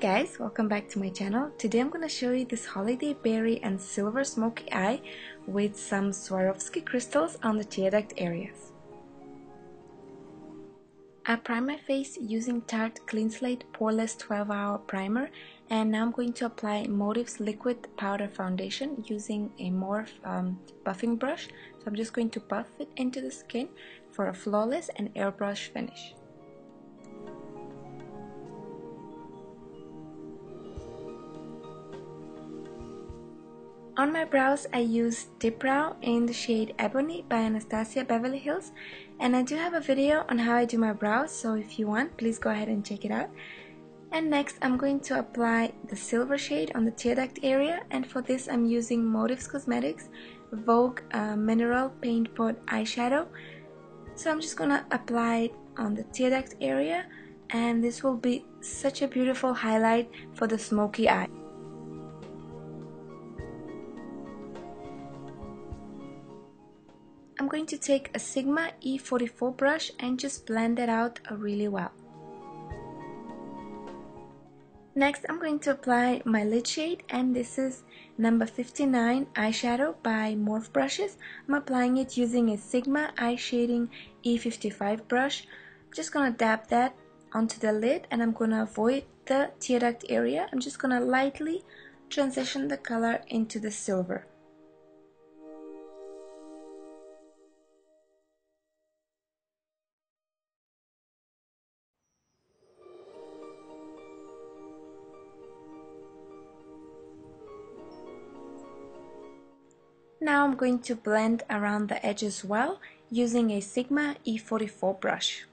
guys, welcome back to my channel. Today I'm going to show you this holiday berry and silver smoky eye with some Swarovski crystals on the tear duct areas. I prime my face using Tarte Clean Slate Poreless 12-hour primer, and now I'm going to apply Motive's liquid powder foundation using a Morph buffing brush. So I'm just going to buff it into the skin for a flawless and airbrush finish. On my brows, I use Dip Brow in the shade Ebony by Anastasia Beverly Hills, and I do have a video on how I do my brows, so if you want, please go ahead and check it out. And next, I'm going to apply the silver shade on the tear duct area, and for this, I'm using Motives Cosmetics Vogue Mineral Paint Pot Eyeshadow. So I'm just gonna apply it on the tear duct area, and this will be such a beautiful highlight for the smoky eye. I'm going to take a Sigma E44 brush and just blend it out really well. Next, I'm going to apply my lid shade, and this is number 59 eyeshadow by Morph brushes. I'm applying it using a Sigma eye shading E55 brush. I'm just going to dab that onto the lid, and I'm going to avoid the tear duct area. I'm just going to lightly transition the color into the silver. Now I'm going to blend around the edge as well using a Sigma E44 brush.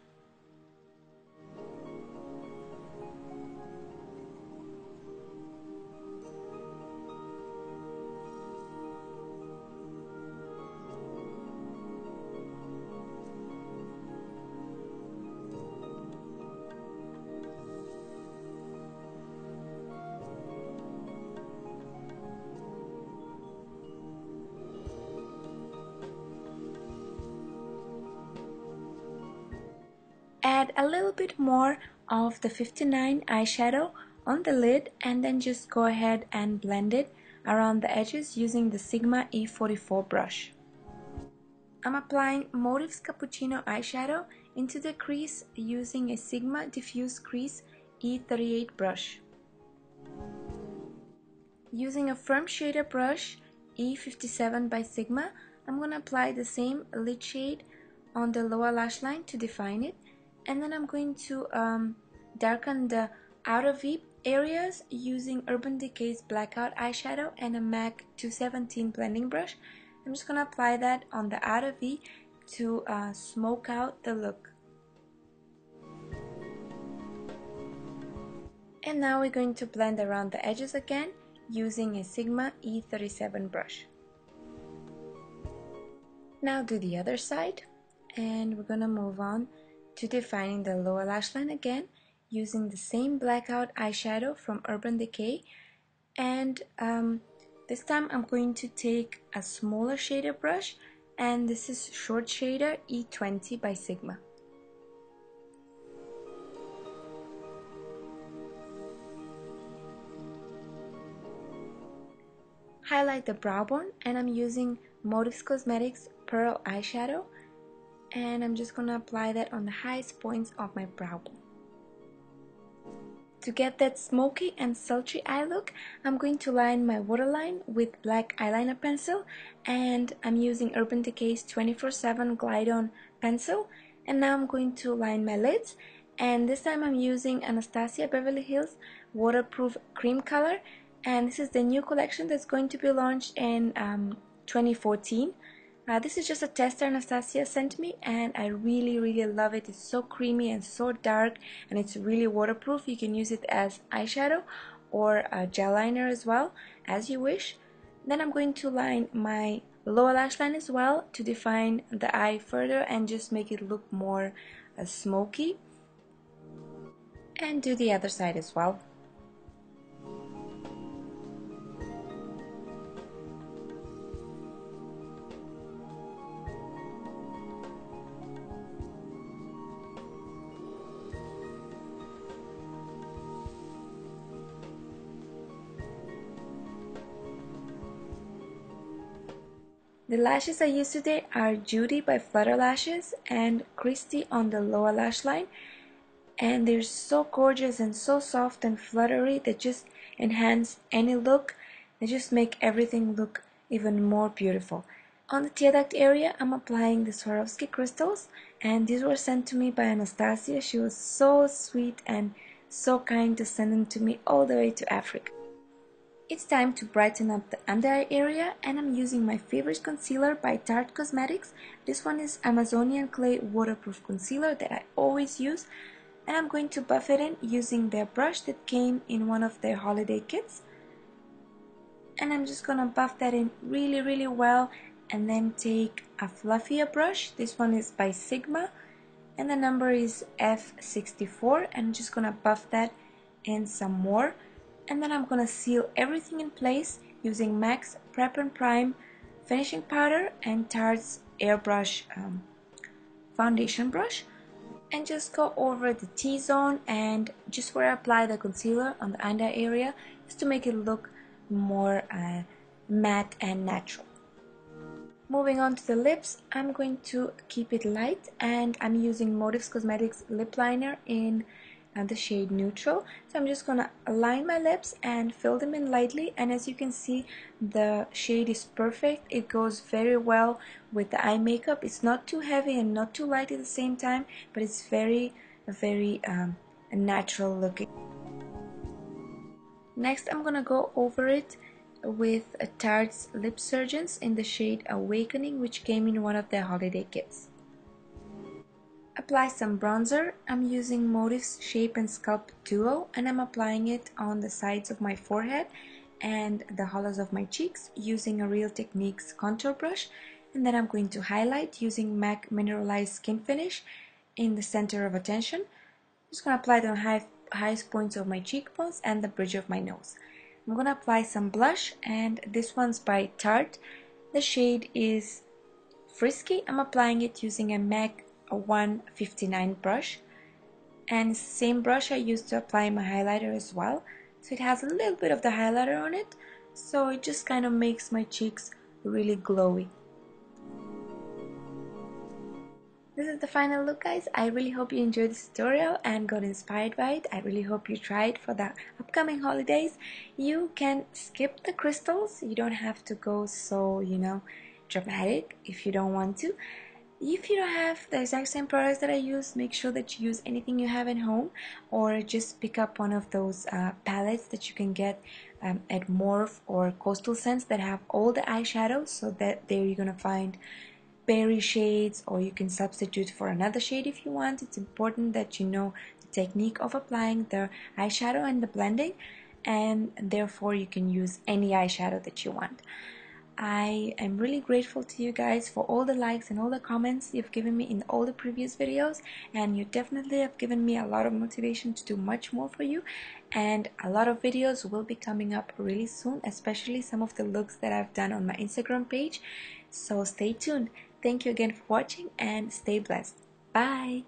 Add a little bit more of the 59 eyeshadow on the lid, and then just go ahead and blend it around the edges using the Sigma E44 brush. I'm applying Motive's Cappuccino eyeshadow into the crease using a Sigma Diffuse Crease E38 brush. Using a firm shader brush E57 by Sigma, I'm going to apply the same lid shade on the lower lash line to define it. And then I'm going to darken the outer V areas using Urban Decay's Blackout eyeshadow and a MAC 217 blending brush. I'm just going to apply that on the outer V to smoke out the look. And now we're going to blend around the edges again using a Sigma E37 brush. Now do the other side, and we're going to move on to defining the lower lash line again using the same Blackout eyeshadow from Urban Decay, and this time I'm going to take a smaller shader brush, and this is Short Shader E20 by Sigma. Highlight the brow bone, and I'm using Motives Cosmetics Pearl eyeshadow, and I'm just going to apply that on the highest points of my brow bone. To get that smoky and sultry eye look, I'm going to line my waterline with black eyeliner pencil, and I'm using Urban Decay's 24/7 Glide On pencil. And now I'm going to line my lids, and this time I'm using Anastasia Beverly Hills Waterproof Cream Color, and this is the new collection that's going to be launched in 2014. This is just a tester Anastasia sent me, and I really love it. It's so creamy and so dark, and it's really waterproof. You can use it as eyeshadow or a gel liner as well, as you wish. Then I'm going to line my lower lash line as well to define the eye further and just make it look more smoky. And do the other side as well. The lashes I used today are Judy by Flutter Lashes and Christy on the lower lash line, and they're so gorgeous and so soft and fluttery. They just enhance any look. They just make everything look even more beautiful. On the tear duct area, I'm applying the Swarovski crystals, and these were sent to me by Anastasia. She was so sweet and so kind to send them to me all the way to Africa. It's time to brighten up the under eye area, and I'm using my favorite concealer by Tarte Cosmetics. This one is Amazonian Clay Waterproof Concealer that I always use, and I'm going to buff it in using their brush that came in one of their holiday kits. And I'm just gonna buff that in really well, and then take a fluffier brush. This one is by Sigma, and the number is F64, and I'm just gonna buff that in some more. And then I'm gonna seal everything in place using MAC's Prep and Prime finishing powder and Tarte's airbrush foundation brush, and just go over the T-zone and just where I apply the concealer on the under area, just to make it look more matte and natural. Moving on to the lips, I'm going to keep it light, and I'm using Motives Cosmetics lip liner in the shade Neutral. So I'm just gonna align my lips and fill them in lightly, and as you can see, the shade is perfect. It goes very well with the eye makeup. It's not too heavy and not too light at the same time, but it's very natural looking. Next, I'm gonna go over it with Tarte's Lip Surgeons in the shade Awakening, which came in one of their holiday kits. Apply some bronzer. I'm using Motives Shape and Sculpt Duo, and I'm applying it on the sides of my forehead and the hollows of my cheeks using a Real Techniques contour brush. And then I'm going to highlight using MAC Mineralized Skin Finish in the center of attention. I'm just going to apply it on highest points of my cheekbones and the bridge of my nose. I'm going to apply some blush, and this one's by Tarte. The shade is Frisky. I'm applying it using a MAC 159 brush, and it's the same brush I used to apply my highlighter as well. So it has a little bit of the highlighter on it, so it just kind of makes my cheeks really glowy. This is the final look, guys. I really hope you enjoyed this tutorial and got inspired by it. I really hope you try it for the upcoming holidays. You can skip the crystals. You don't have to go so, dramatic if you don't want to. If you don't have the exact same products that I use, make sure that you use anything you have at home, or just pick up one of those palettes that you can get at Morphe or Coastal Scents that have all the eyeshadows, so that there you're gonna find berry shades, or you can substitute for another shade if you want. It's important that you know the technique of applying the eyeshadow and the blending, and therefore you can use any eyeshadow that you want. I am really grateful to you guys for all the likes and all the comments you've given me in all the previous videos, and you definitely have given me a lot of motivation to do much more for you, and a lot of videos will be coming up really soon, especially some of the looks that I've done on my Instagram page, so stay tuned. Thank you again for watching, and stay blessed. Bye!